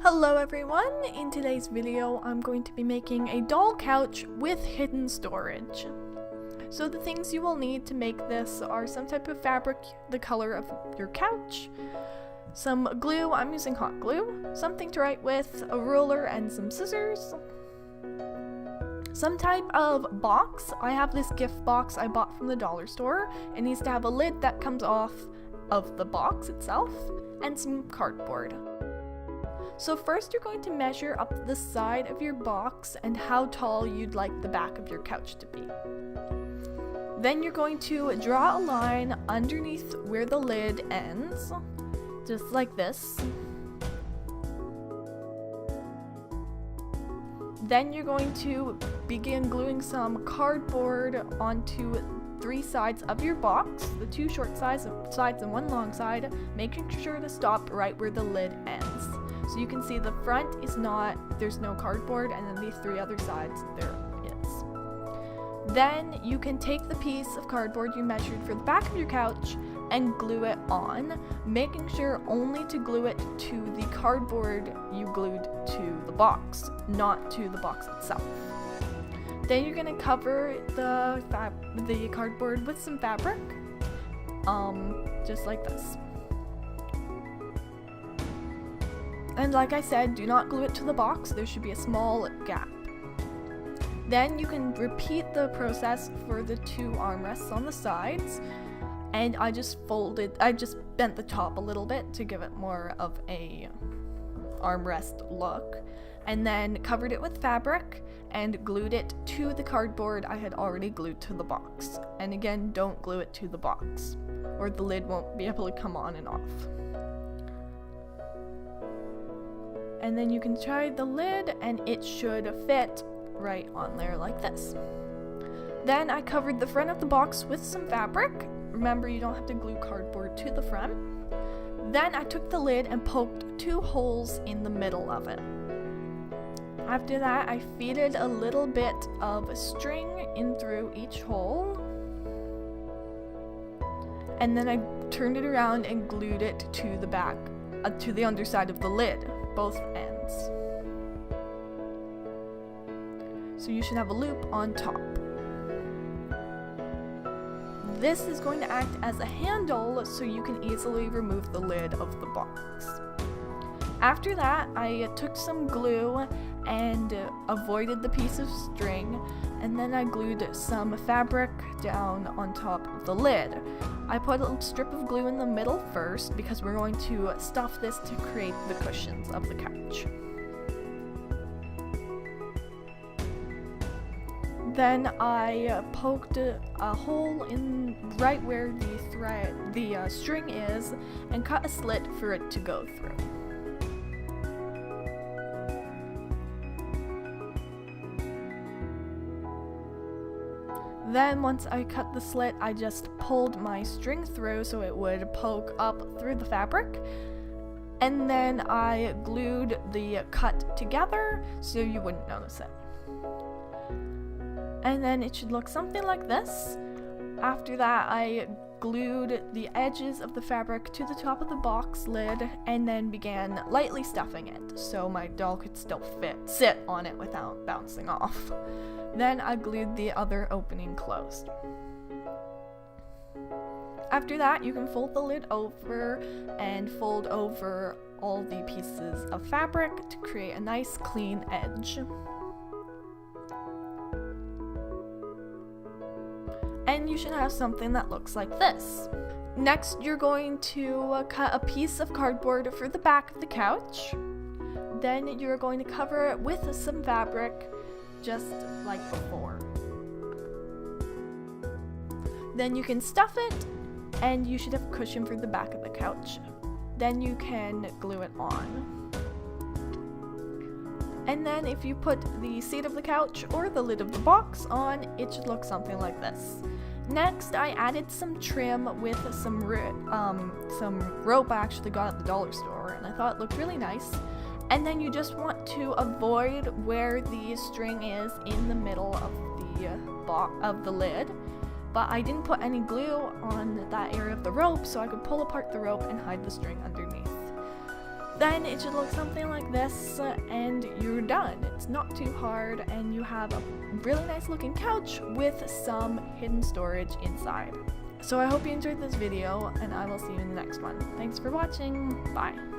Hello everyone, in today's video I'm going to be making a doll couch with hidden storage. So the things you will need to make this are some type of fabric the color of your couch, some glue, I'm using hot glue, something to write with, a ruler and some scissors, some type of box. I have this gift box I bought from the dollar store. It needs to have a lid that comes off of the box itself, and some cardboard. So first you're going to measure up the side of your box and how tall you'd like the back of your couch to be. Then you're going to draw a line underneath where the lid ends, just like this. Then you're going to begin gluing some cardboard onto 3 sides of your box, the 2 short sides and 1 long side, making sure to stop right where the lid ends. So you can see the front is not, there's no cardboard, and then these 3 other sides there is. Then you can take the piece of cardboard you measured for the back of your couch and glue it on, making sure only to glue it to the cardboard you glued to the box, not to the box itself. Then you're going to cover the cardboard with some fabric, just like this. And like I said, do not glue it to the box, there should be a small gap. Then you can repeat the process for the 2 armrests on the sides, and I just bent the top a little bit to give it more of a armrest look, and then covered it with fabric and glued it to the cardboard I had already glued to the box. And again, don't glue it to the box, or the lid won't be able to come on and off. And then you can try the lid and it should fit right on there like this. Then I covered the front of the box with some fabric. Remember, you don't have to glue cardboard to the front. Then I took the lid and poked 2 holes in the middle of it. After that, I feeded a little bit of string in through each hole. And then I turned it around and glued it to the back, to the underside of the lid, both ends. So you should have a loop on top. This is going to act as a handle so you can easily remove the lid of the box. After that, I took some glue and avoided the piece of string, and then I glued some fabric down on top of the lid. I put a strip of glue in the middle first because we're going to stuff this to create the cushions of the couch. Then I poked a hole in right where the string is and cut a slit for it to go through. Then once I cut the slit, I just pulled my string through so it would poke up through the fabric. And then I glued the cut together so you wouldn't notice it. And then it should look something like this. After that, I glued the edges of the fabric to the top of the box lid and then began lightly stuffing it so my doll could still sit on it without bouncing off. Then I glued the other opening closed. After that, you can fold the lid over and fold over all the pieces of fabric to create a nice clean edge. And you should have something that looks like this. Next, you're going to cut a piece of cardboard for the back of the couch. Then you're going to cover it with some fabric, just like before. Then you can stuff it, and you should have a cushion for the back of the couch. Then you can glue it on. And then if you put the seat of the couch or the lid of the box on, it should look something like this. Next, I added some trim with some rope I actually got at the dollar store, and I thought it looked really nice. And then you just want to avoid where the string is in the middle of the lid. But I didn't put any glue on that area of the rope, so I could pull apart the rope and hide the string underneath. then it should look something like this, and you're done. It's not too hard, and you have a really nice looking couch with some hidden storage inside. So I hope you enjoyed this video, and I will see you in the next one. Thanks for watching. Bye.